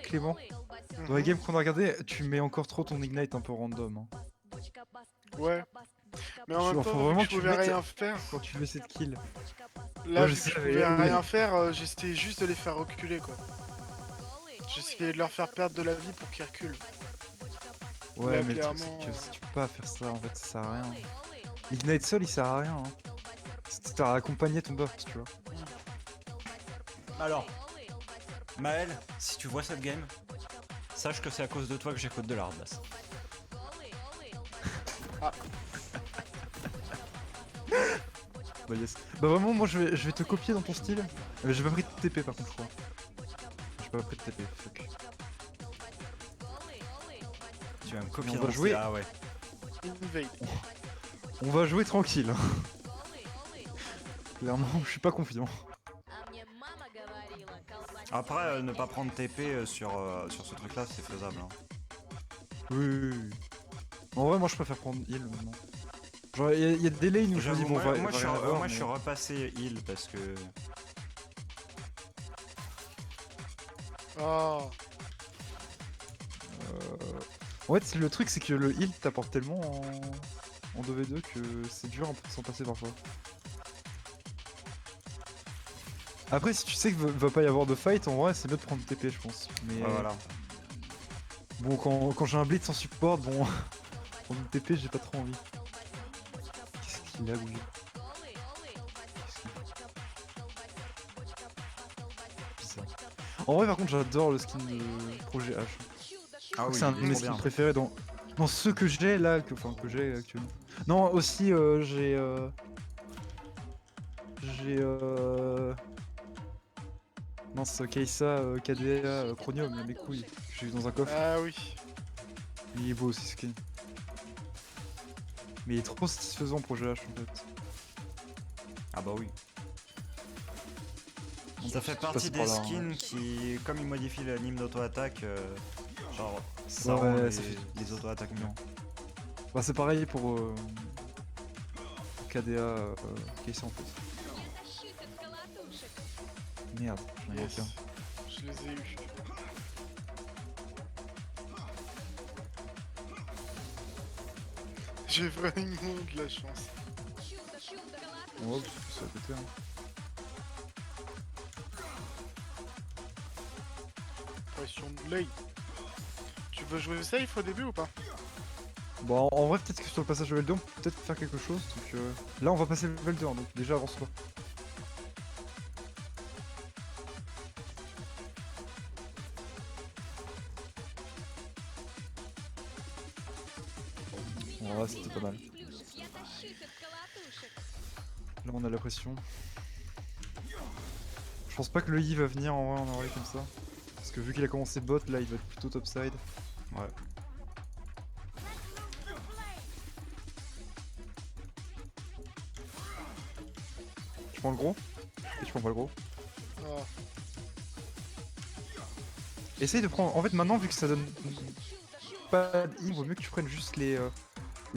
Clément, dans la game qu'on a regardé, tu mets encore trop ton ignite un peu random. Hein. Ouais. Mais en même Enfin, temps, vu que vraiment je que tu le pouvais mettes rien faire, quand tu veux cette kill. là, Ouais, je vu que sais, je mais... pouvais rien faire, j'essayais juste de les faire reculer, quoi. J'essayais de leur faire perdre de la vie pour qu'ils reculent. Ouais, Là, mais le truc, c'est clairement... que si tu peux pas faire ça, en fait, ça sert à rien. L'ignite seul, il sert à rien. Hein. C'est à accompagner ton burst, tu vois. Alors, Maël, si tu vois cette game, sache que c'est à cause de toi que j'écoute de la hard bass. Ah, Bah yes. Bah vraiment, moi je vais te copier dans ton style. Mais j'ai pas pris de TP par contre, je crois. J'ai pas pris de TP, fuck. Tu vas me Mais copier on dans va mon jouer. style. Ah ouais. invade. On va jouer tranquille. Hein. Clairement, je suis pas confiant. Après, ne pas prendre TP sur ce truc là, c'est faisable. Hein. Oui. En vrai, moi je préfère prendre heal maintenant. Genre, y a des lanes où je me dis, J'avoue, bon, moi, va rien avoir, moi mais... je suis repassé heal parce que. Oh, En fait, le truc, c'est que le heal t'apporte tellement en 2v2 que c'est dur un peu de s'en passer parfois. Après, si tu sais qu'il va pas y avoir de fight, en vrai, c'est mieux de prendre TP, je pense. Mais Ouais, voilà. bon, quand j'ai un blitz en support, bon, prendre une TP, j'ai pas trop envie. Qu'est-ce qu'il a, oui. Bizarre. En vrai, par contre, j'adore le skin de Projet H. Ah oui, C'est un de il est mes trop skins bien. préférés dans ceux que j'ai là, que j'ai actuellement. Non, aussi, j'ai mince, Kai'Sa, KDA, Chromium, là, mes couilles, que j'ai eu dans un coffre. ah oui. Il est beau aussi, ce skin. Mais il est trop satisfaisant, Projet H, en fait. Ah bah oui. On Ça peut fait tous partie passer des par là, hein. skins qui, comme ils modifient l'anime d'auto-attaque, genre ça rend Ouais, ça fait les auto-attaques mieux. Bah, c'est pareil pour KDA, Kai'Sa, en fait. Merde, j'en ai manqué un. Yes. Je les ai eus. J'ai vraiment de la chance. Ouais, parce que c'est à côté, hein. Pression de l'œil. Tu veux jouer safe au début ou pas? Bon, en vrai, peut-être que sur le passage level 2, on peut peut-être faire quelque chose. Donc là, on va passer level 2, hein, donc déjà avance-toi. Voilà, c'était pas mal. Là, on a la pression. Je pense pas que le I va venir en vrai en envoyé comme ça. Parce que vu qu'il a commencé bot, là, il va être plutôt topside. Ouais. Tu prends le gros et tu prends pas le gros. Oh. Essaye de prendre. En fait, maintenant, vu que ça donne pas de I, vaut mieux que tu prennes juste les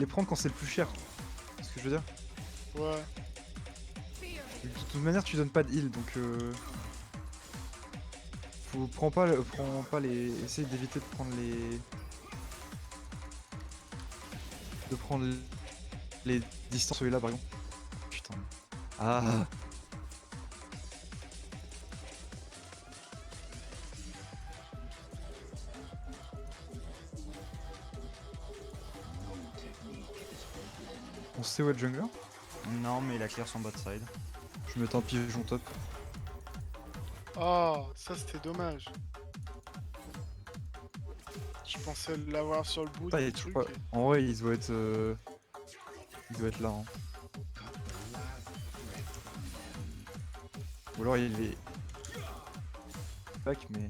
prendre quand c'est le plus cher. C'est ce que je veux dire. Ouais. De toute manière, tu donnes pas de heal, donc prends pas les. Essaye d'éviter de prendre les distances celui-là par exemple. Putain. Ah. On sait où est le jungler. Non, mais il a clear son bot side. Je vais mettre un pigeon top. Oh, ça c'était dommage. Je pensais l'avoir sur le bout Putain, il du est toujours truc. pas. En vrai, il doit être. Il doit être là. Hein. Ou alors il est. Back, mais.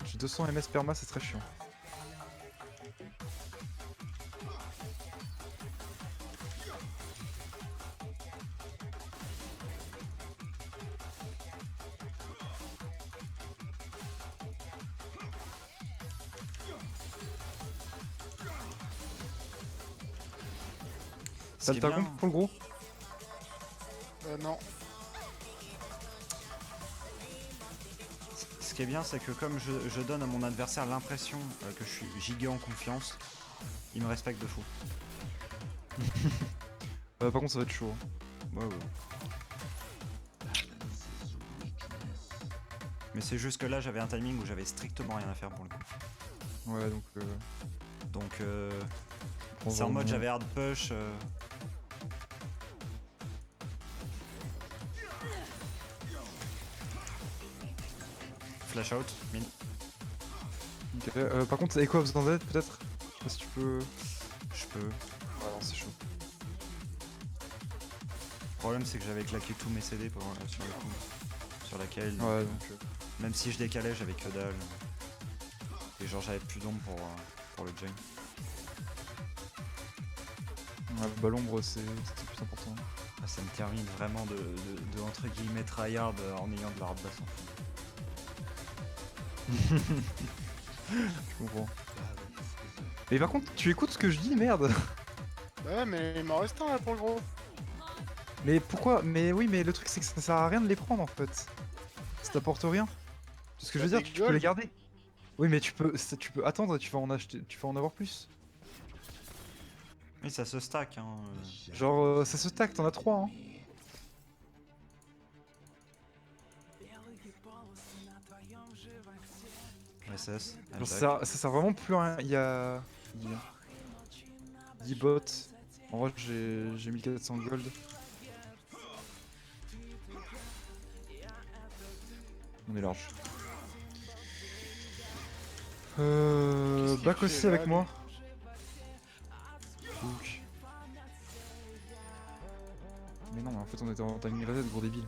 J'ai 200 ms perma, c'est très chiant. Ce T'as qui le est tagon bien, pour le gros. Non. ce qui est bien, c'est que comme je donne à mon adversaire l'impression que je suis giga en confiance, il me respecte de fou. Par contre, ça va être chaud. Hein. Ouais, ouais. Mais c'est juste que là, j'avais un timing où j'avais strictement rien à faire pour le coup. Ouais, donc. Donc, on c'est va en mode remonter. j'avais hard push. Flash out, mid. Ok, par contre, Echo a besoin d'aide peut-être. Je sais pas si tu peux. Je peux. Ouais, non, c'est chaud. Le problème, c'est que j'avais claqué tous mes CD pour, sur le coup. Sur la Kale. Ouais, donc. Même si je décalais, j'avais que dalle. Et genre, j'avais plus d'ombre pour le junk. Ouais, bah, l'ombre, c'était plus important. Ah, ça me termine vraiment de entre guillemets tryhard en ayant de la hard basse en fond. Je comprends. Mais par contre, tu écoutes ce que je dis, merde. Bah ouais, mais il m'en reste un là pour le gros. Mais pourquoi? Mais oui, mais le truc, c'est que ça sert à rien de les prendre en fait. Ça t'apporte rien. Ce que je veux Bah, dire, des tu peux les gold. garder. Oui, mais tu peux attendre et tu vas en acheter, tu vas en avoir plus. Oui, ça se stack, hein. Genre, ça se stack, t'en as 3 hein. SS, Genre, ça sert vraiment plus à rien. Il y a 10 bots. En vrai, j'ai 1400 gold. On est large. Qu'est-ce qu'il Back fait, aussi là, avec lui moi. Donc. Mais non, en fait, on était en timing reset, gros débile.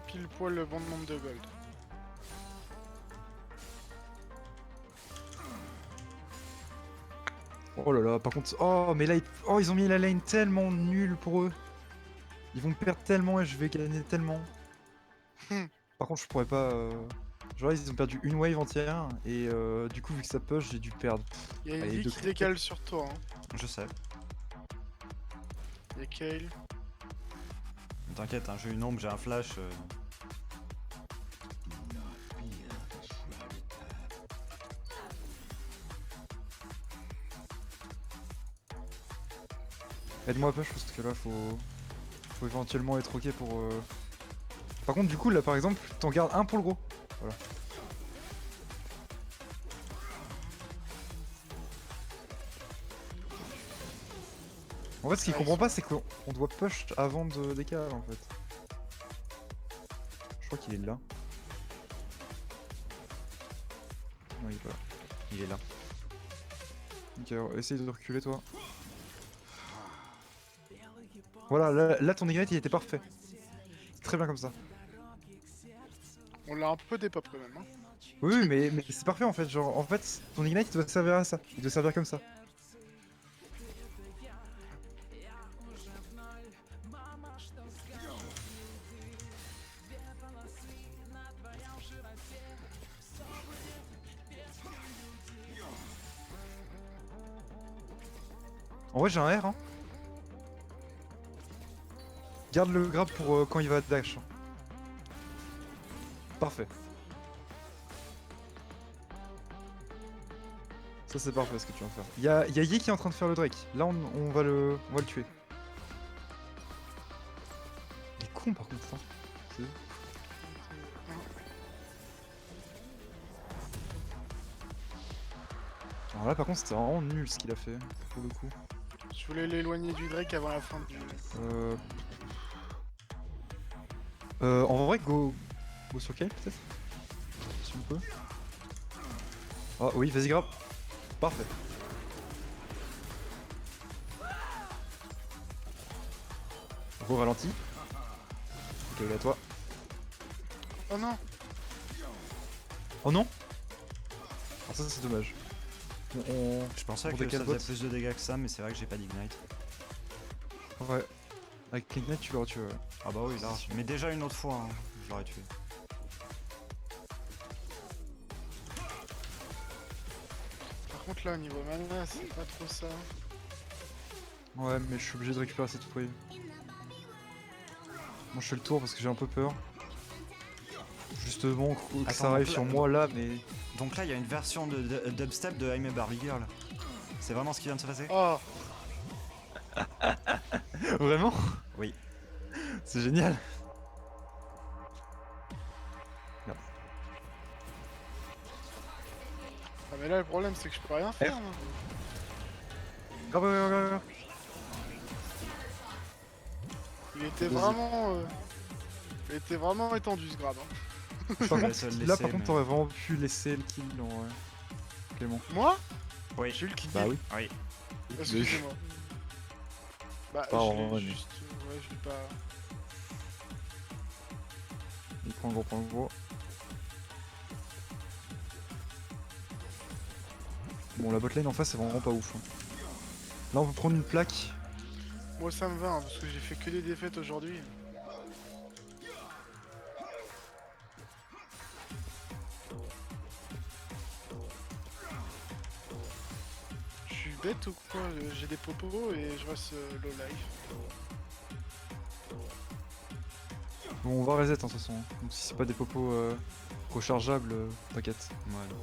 Pile poil le bon nombre de gold. Oh là là, par contre, oh mais là, ils ont mis la lane tellement nulle pour eux. Ils vont perdre tellement et je vais gagner tellement. Par contre, je pourrais pas. Genre, ils ont perdu une wave entière et du coup, vu que ça push, j'ai dû perdre. Il y a une Allez, vie deux qui crickets. décale sur toi. Hein. Je sais. Il y a Kale. T'inquiète, hein, j'ai une ombre, j'ai un flash. Aide-moi à push parce que là, faut éventuellement être ok pour. Par contre, du coup, là, par exemple, t'en gardes un pour le gros. Voilà. En fait, ce qu'il Ah, comprend ils pas, c'est qu'on doit push avant de décaler en fait. Je crois qu'il est là. Non, il est pas là. Il est là. Ok, alors, essaye de reculer toi. Voilà, là, ton ignite il était parfait. C'est très bien comme ça. On l'a un peu dépop quand même. Hein. Oui, oui, mais c'est parfait en fait. Genre, en fait, ton ignite il doit servir à ça. Il doit servir comme ça. En vrai, j'ai un R. Hein. Garde le grab pour quand il va dash. Parfait. Ça c'est parfait ce que tu vas faire. Y a Yi qui est en train de faire le Drake. Là on va le tuer. Il est con par contre. Hein. C'est- Alors là par contre c'était vraiment nul ce qu'il a fait pour le coup. Je voulais l'éloigner du Drake avant la fin du. En vrai go sur Kale peut-être. Si on peut. Ah oui vas-y grave. Parfait. Gros ralenti. Ok à toi. Oh non. Oh non. Alors ça c'est dommage. Je pensais Pour que des ça quatre faisait bots. plus de dégâts que ça, mais c'est vrai que j'ai pas d'ignite. Ouais. Avec Ignite tu l'aurais tué ouais. Ah bah oui, là. Mais déjà une autre fois, hein, je l'aurais tué. Par contre là au niveau mana c'est pas trop ça. Ouais, mais je suis obligé de récupérer cette wave. Moi je fais le tour parce que j'ai un peu peur. Justement que Attends, ça arrive donc sur là- moi là, mais... Donc là, il y a une version de dubstep de I'm a Barbie Girl. C'est vraiment ce qui vient de se passer? Oh, Vraiment? Oui. C'est génial. Merde. ah mais là le problème c'est que je peux rien faire. moi. Grave, grave, grave, grave. Il était Vas-y. vraiment... Il était vraiment étendu ce grade. Hein. Je Par te laisse contre, le là laisser, par contre mais- t'aurais vraiment pu laisser le kill en vrai. Clément. Moi Oui. J'ai eu le kill. Bah oui. Oui. Excusez-moi. Bah Pas je vraiment, l'ai mais- juste... Ouais je l'ai pas... Il prend le gros. Bon, la botlane en face c'est vraiment pas ouf. Hein. Là on peut prendre une plaque. Moi ça me va hein, parce que j'ai fait que des défaites aujourd'hui. Je suis bête ou quoi? J'ai des popos et je reste low life. Bon, on va reset hein, de toute façon. Donc si c'est pas des popos rechargeables, t'inquiète. Ouais.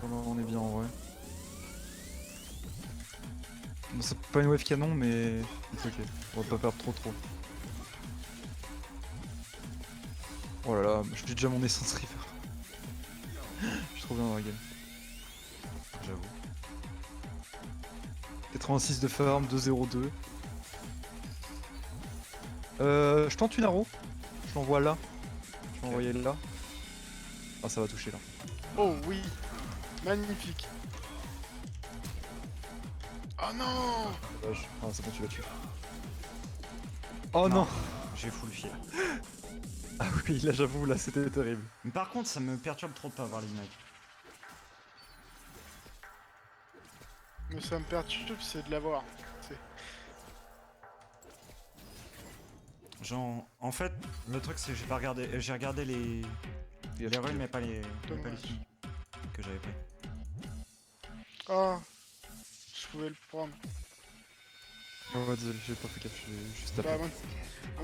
Genre là on est bien en vrai. Bon, c'est pas une wave canon, mais c'est ok. On va pas perdre trop. Oh là là, je dis déjà mon essence river. Je suis trop bien dans la game. J'avoue. 86 de farm, 2-0-2. Je tente une arrow. Je l'envoie là. Je vais l'envoyer là. Ah, ça va toucher là. Oh oui, magnifique. Oh non. Dommage. Ah, c'est bon, tu l'as tué. Oh non, Non. J'ai full fil. Ah oui, là j'avoue, là c'était terrible. Mais par contre, ça me perturbe trop de pas avoir l'ignite. Mais ça me perturbe, c'est de l'avoir. C'est- Genre, en fait, le truc c'est que j'ai pas regardé, j'ai regardé les runes mais pas les Dommage. films que j'avais pris. Ah, je pouvais le prendre. Oh, ouais, désolé, j'ai pas fait gaffe, j'ai juste tapé. Bah, moi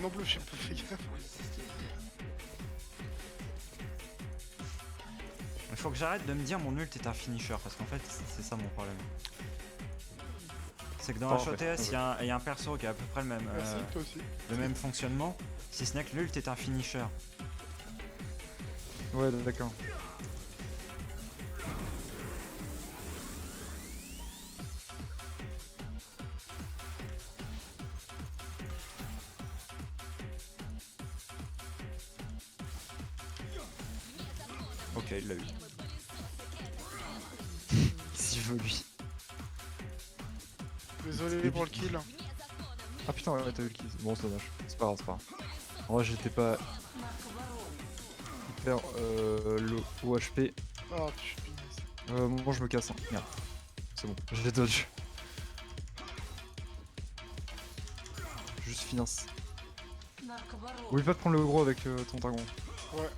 non plus, j'ai pas fait gaffe. Il faut que j'arrête de me dire mon ult est un finisher parce qu'en fait c'est ça mon problème. C'est que dans Oh, HOTS ouais. il y a un perso qui a à peu près Merci, toi aussi. le même fonctionnement, si ce n'est que l'ult est un finisher. Ouais, d'accord. Ok, il l'a eu. Si je veux lui. Désolé pour le kill. Ah putain, ouais, t'as eu le kill. Bon, c'est dommage. C'est pas grave, c'est pas grave. En vrai, j'étais pas hyper low HP. Oh putain. Moi, je me casse. Hein. Merde. C'est bon, je l'ai dodge. Juste finance. Oublie pas de prendre le gros avec ton dragon. Ouais.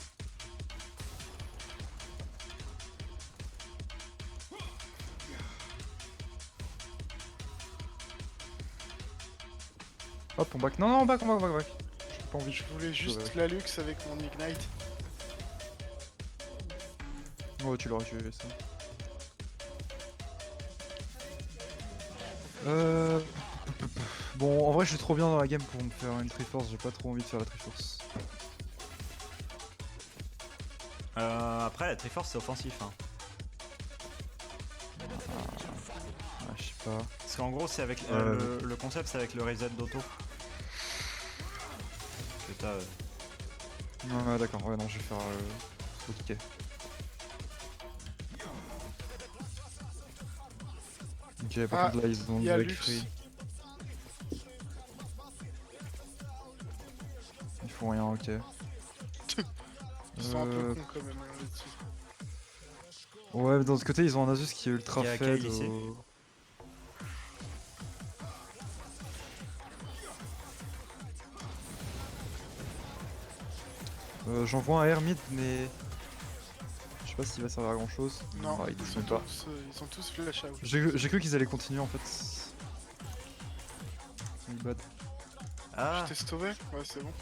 Hop, on back. Non, non, on back. J'ai pas envie. Je voulais juste Ouais. la luxe avec mon ignite. Oh, tu l'aurais tué, ça. Bon, en vrai, je suis trop bien dans la game pour me faire une Triforce. J'ai pas trop envie de faire la Triforce. Après la Triforce c'est offensif hein. Ah, je sais pas. Parce qu'en gros c'est avec le concept c'est avec le reset d'auto. Que t'as Ouais, d'accord. Ouais, non, je vais faire ok. Ok, par Ah, contre, là, ils ont y a avec Lux. free. Ils font rien, ok. Ils sont un peu Euh, cons quand même hein, là-dessus. Ouais, mais d'un autre côté, ils ont un Asus qui est ultra Il y a faible. Kyle ici. J'envoie un air mid, mais. Je sais pas s'il va servir à grand chose. Non, Ah, il ils touche sont même pas. ils ont tous flash out. J'ai cru qu'ils allaient continuer en fait. My bad. Ah, Je t'ai sauvé? Ouais, c'est bon.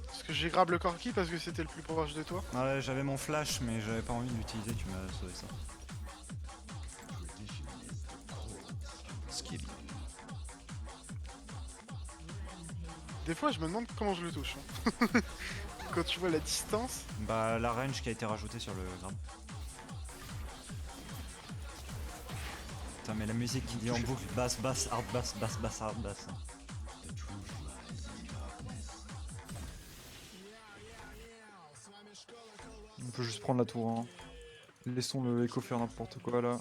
Parce que j'ai grab le corki parce que c'était le plus proche de toi. ouais, j'avais mon flash, mais j'avais pas envie de l'utiliser, tu m'as sauvé ça. Skill. Des fois, je me demande comment je le touche. Hein. Quand tu vois la distance. Bah, la range qui a été rajoutée sur le grab. Putain, mais la musique qui dit en boucle basse, basse, hard basse, basse, basse, hard basse. On peut juste prendre la tour. Hein. Laissons le Echo faire n'importe quoi là.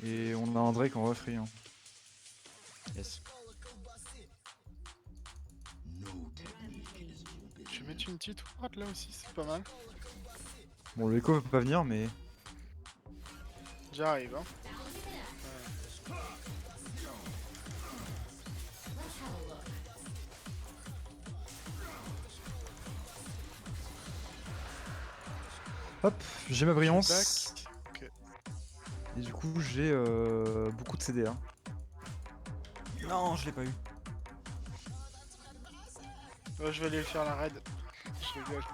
Et on a un Drake en vrai free. Hein. Yes. Je vais mettre une petite ward là aussi, c'est pas mal. Bon, le Echo peut pas venir, mais. J'arrive, hein. Hop, j'ai ma brillance. Back. Ok. Et du coup, j'ai beaucoup de CD. Hein. Non, je l'ai pas eu. Ouais, je vais aller faire la raid. Je rigole.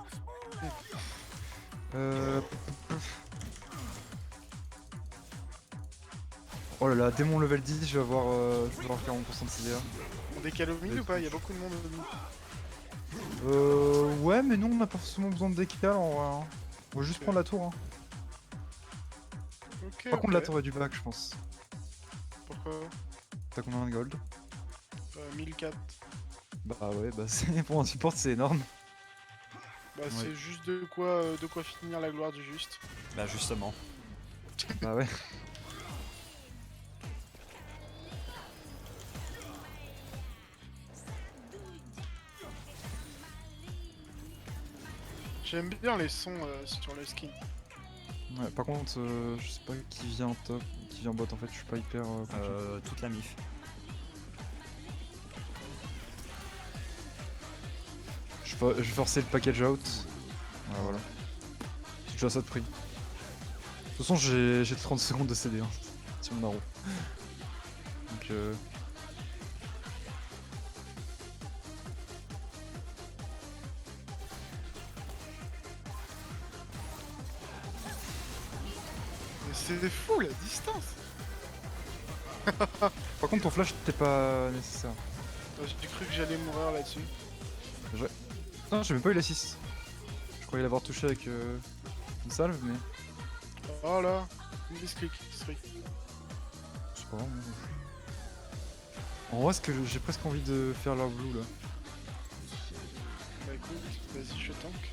Euh... Oh là là, dès mon level 10, je vais avoir 40% de CDA. On décale au mid ou pas? Il y a beaucoup de monde au mid. Ouais, mais nous on n'a pas forcément besoin de décal en vrai. Hein. On va juste Ok. prendre la tour. Hein. Ok. Par contre, la tour est du bac, je pense. Pourquoi? T'as combien de gold? 1004. Bah ouais, bah pour un support, c'est énorme. Bah, c'est juste de quoi finir la gloire du juste. Bah, justement. Bah ouais. J'aime bien les sons sur le skin. Ouais, par contre, je sais pas qui vient top, qui vient bot en fait, je suis pas hyper confiant. Toute la mif. Je vais forcer le package out. Ouais, voilà. C'est déjà ça de prix. De toute façon, j'ai 30 secondes de CD hein, sur mon arrow. Donc Mais c'est fou la distance. Par contre, ton flash n'était pas nécessaire. J'ai cru que j'allais mourir là-dessus. Non, j'ai même pas eu l'assist. Je croyais l'avoir touché avec une salve, mais Oh là, misclick, streak. c'est pas grave. En vrai, j'ai presque envie de faire leur blue là. Bah écoute, vas-y, je tank.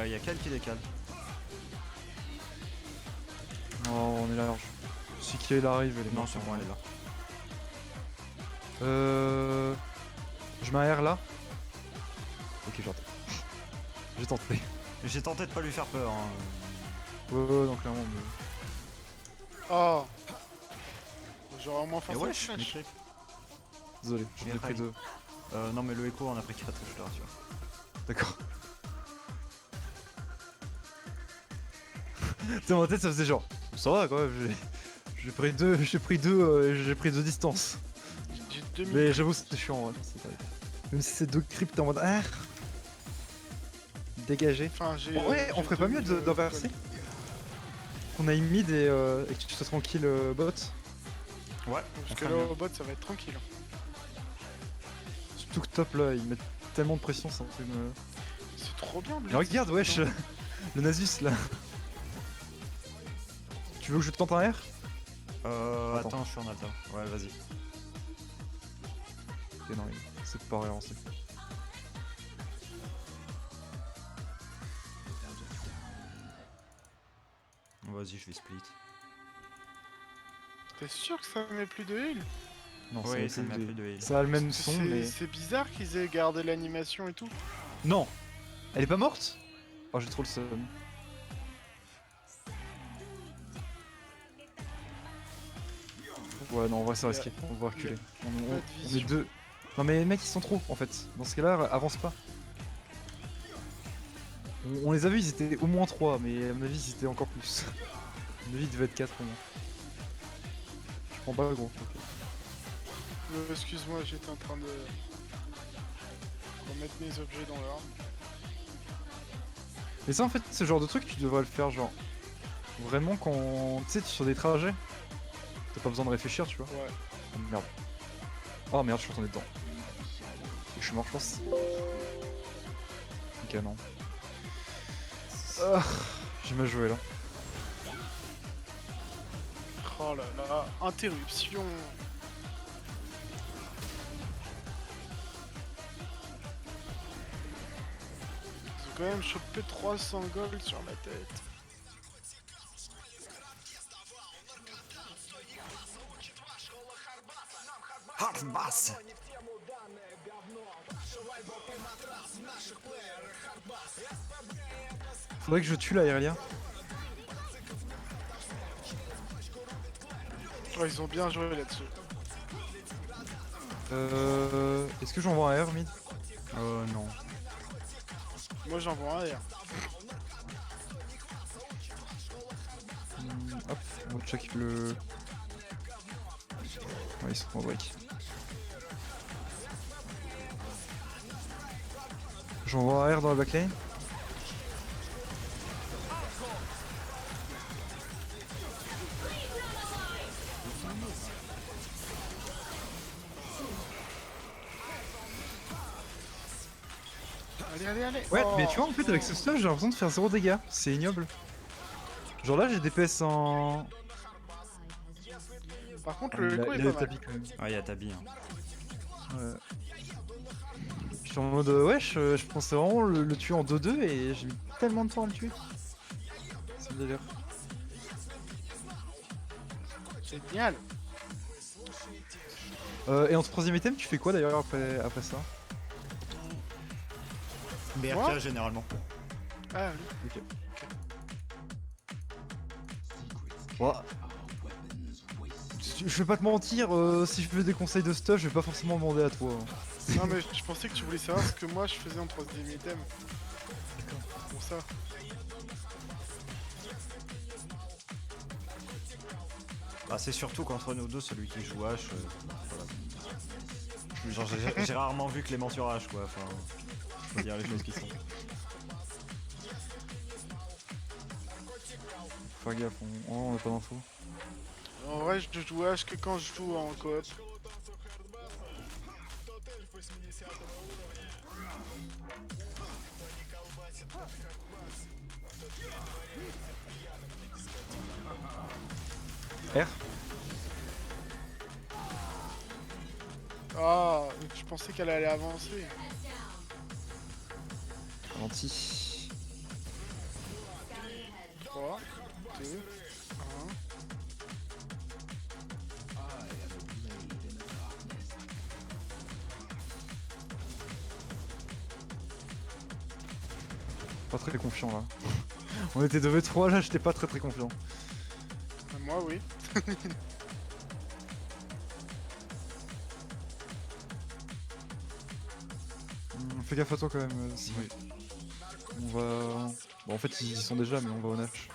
Y'a quel qui décale? Oh, on est large. Si qui arrive, elle est Non, morte. sur moi, elle est là. Je m'aère là. Ok, j'ai tenté. J'ai tenté. J'ai tenté de pas lui faire peur. Hein. Ouais, donc clairement. Mais... Oh. J'aurais au moins Et forcé le wesh, flash. misclick. Désolé, j'en ai pris deux. Non, mais le écho, on a pris 4, je te rassure. D'accord. Dans ma tête, ça faisait genre. Ça va quoi, j'ai pris deux, j'ai pris deux distances. J'ai 2000. Mais j'avoue, c'était chiant, ouais. Même si c'est deux cryptes t'es en mode. Ah dégagé. Enfin, j'ai. Ouais, on j'ai ferait pas mieux 2000, d'inverser. Qu'on aille mid et que tu sois tranquille bot. Ouais, Parce que là, au bot, ça va être tranquille. Surtout que top là, ils mettent tellement de pression, c'est un truc. C'est trop bien, Blitz. Mais regarde, wesh, le Nasus là. Tu veux que je te tente un R? Attends, je suis en alta. Ouais, vas-y. Ok, non, c'est pas réancé. Vas-y, je vais split. T'es sûr que ça met plus de heal? Non, Oui, ça ça a met plus plus de- de heal. Ça a le même Parce que son, mais. C'est bizarre qu'ils aient gardé l'animation et tout. Non! Elle est pas morte? Oh, j'ai trop le seum. Ouais, non, on va se risquer. On va reculer. Pas de On est vision. deux. Non mais les mecs ils sont trop en fait. Dans ce cas-là, avance pas. On les a vus, ils étaient au moins 3, mais à mon avis ils étaient encore plus. À mon avis ils devaient être 4 au moins. Je prends pas le gros. Ok. Excuse-moi, j'étais en train de remettre mes objets dans l'ordre. Mais ça en fait, c'est le genre de truc tu devrais le faire genre... Vraiment quand... Tu sais, sur des trajets, t'as pas besoin de réfléchir, tu vois. Ouais. Oh merde. Oh merde, je suis retourné dedans. Et je suis mort, je pense. Ok, non. Ah, j'ai mal joué là. Oh là là, interruption. Ils ont quand même chopé 300 gold sur ma tête. Hardbass. Faudrait que je tue la Irelia. Oh, ils ont bien joué là-dessus. Est-ce que j'envoie un R mid? Non. Moi j'envoie un R. Hop, on va check le... Ouais, ils sont en break. J'envoie un R dans la backlane. Allez, allez, allez. Ouais, Oh. mais tu vois, en fait, avec ce stuff, j'ai l'impression de faire 0 dégâts. C'est ignoble. Genre là, j'ai des PS en... Par contre, le écho est il a pas des mal. tapis quand même. Ouais, y'a Tabi. Hein. Ouais. Je suis en mode, ouais, je pensais vraiment le tuer en 2-2 et j'ai mis tellement de temps à le tuer. C'est le délire. Génial. Et en troisième item, tu fais quoi d'ailleurs après ça? BRK généralement. Ah oui. Ok. Bon. Je vais pas te mentir, si je veux des conseils de stuff, je vais pas forcément demander à toi. Hein. Non mais je pensais que tu voulais savoir ce que moi je faisais en troisième item. C'est pour ça. Bah, c'est surtout qu'entre nous deux, celui qui joue H. Voilà. Genre, j'ai rarement vu Clément sur H, quoi. Enfin, faut dire les choses qui sont. Faut faire gaffe, on a pas d'infos. En vrai, je joue H que quand je joue en coop. R. Ah, je pensais qu'elle allait avancer. Ralenti. 3, 2, 1. Pas très confiant là. On était 2v3 là, j'étais pas très confiant. Moi, oui. Fais gaffe à toi quand même. Si. Oui. On va... Bon en fait ils y sont déjà mais on va au Nash.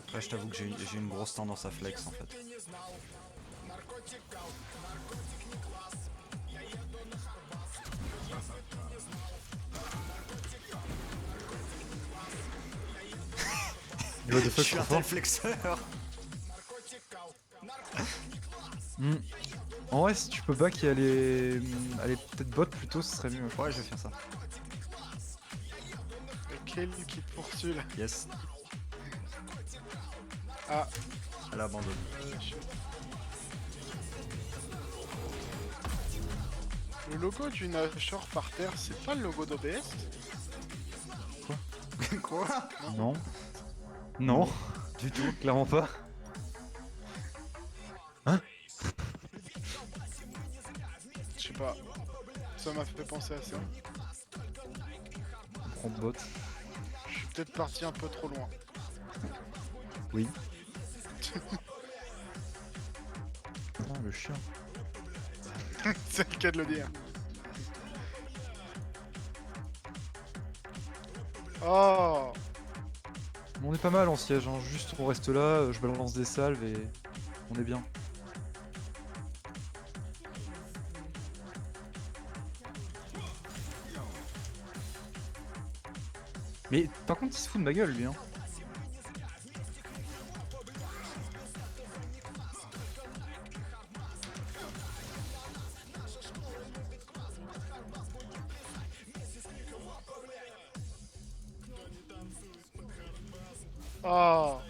Après, je t'avoue que j'ai une grosse tendance à flex en fait. What the Je fuck, suis trop un fort. tel flexeur. En vrai si tu peux back et aller peut-être bot plutôt ce serait mieux. Ouais, je vais faire ça. Quel qui te poursuit là. Yes. Ah, Elle abandonne. le logo du Nashor par terre, c'est pas le logo d'OBS? Quoi? Non. Non. Du tout, clairement pas. Hein? Je sais pas. Ça m'a fait penser à ça. On prend bot. Je suis peut-être parti un peu trop loin. Oui. le chien. C'est le cas de le dire. Oh. On est pas mal en siège, hein. Juste on reste là, je balance des salves et on est bien. Mais par contre il se fout de ma gueule lui hein. Oh.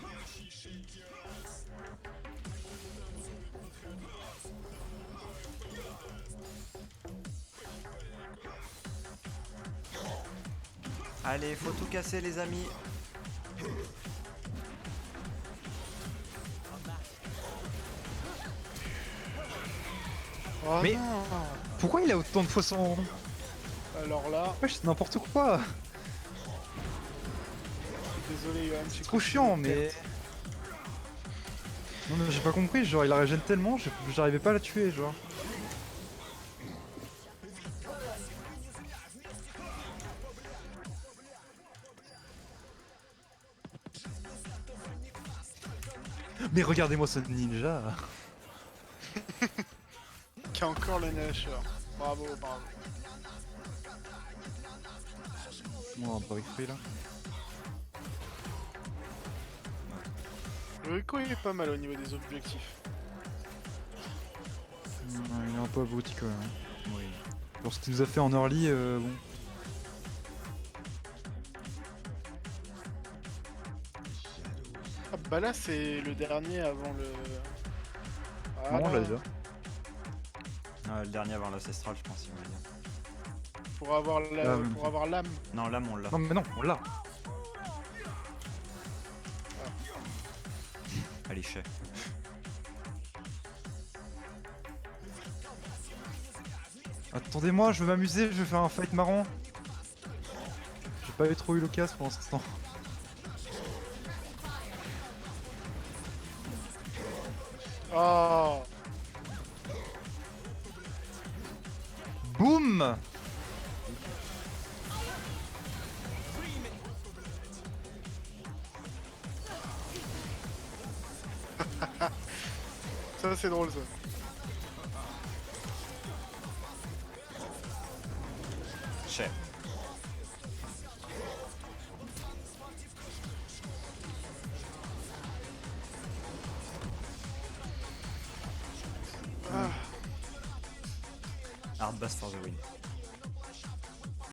Allez, faut tout casser les amis. Oh Mais- non. Pourquoi il a autant de poissons? Alors là, Wesh c'est n'importe quoi. désolé Johan, C'est trop chiant mais... Non mais j'ai pas compris, genre il la régène tellement, j'arrivais pas à la tuer genre. Mais regardez-moi ce ninja. qui a encore le Nashor. Bravo, bravo. Moi un break free là. Le Rico il est pas mal au niveau des objectifs. Il est un peu abruti quand même. Oui. Pour ce qu'il nous a fait en early, bon. Ah bah là c'est le dernier avant le... Ah, Non, on l'a déjà. Le dernier avant l'ancestral, je pense, il va dire. Pour avoir la... Ah, oui. pour avoir l'âme. Non, l'âme, on l'a. Non mais non, on l'a. Allez, chef. Attendez-moi, je veux m'amuser, je veux faire un fight marrant. J'ai pas trop eu l'occasion pour l'instant. Oh. Boum! Ça c'est drôle ça. Chef. Ah. Hard bass for the win.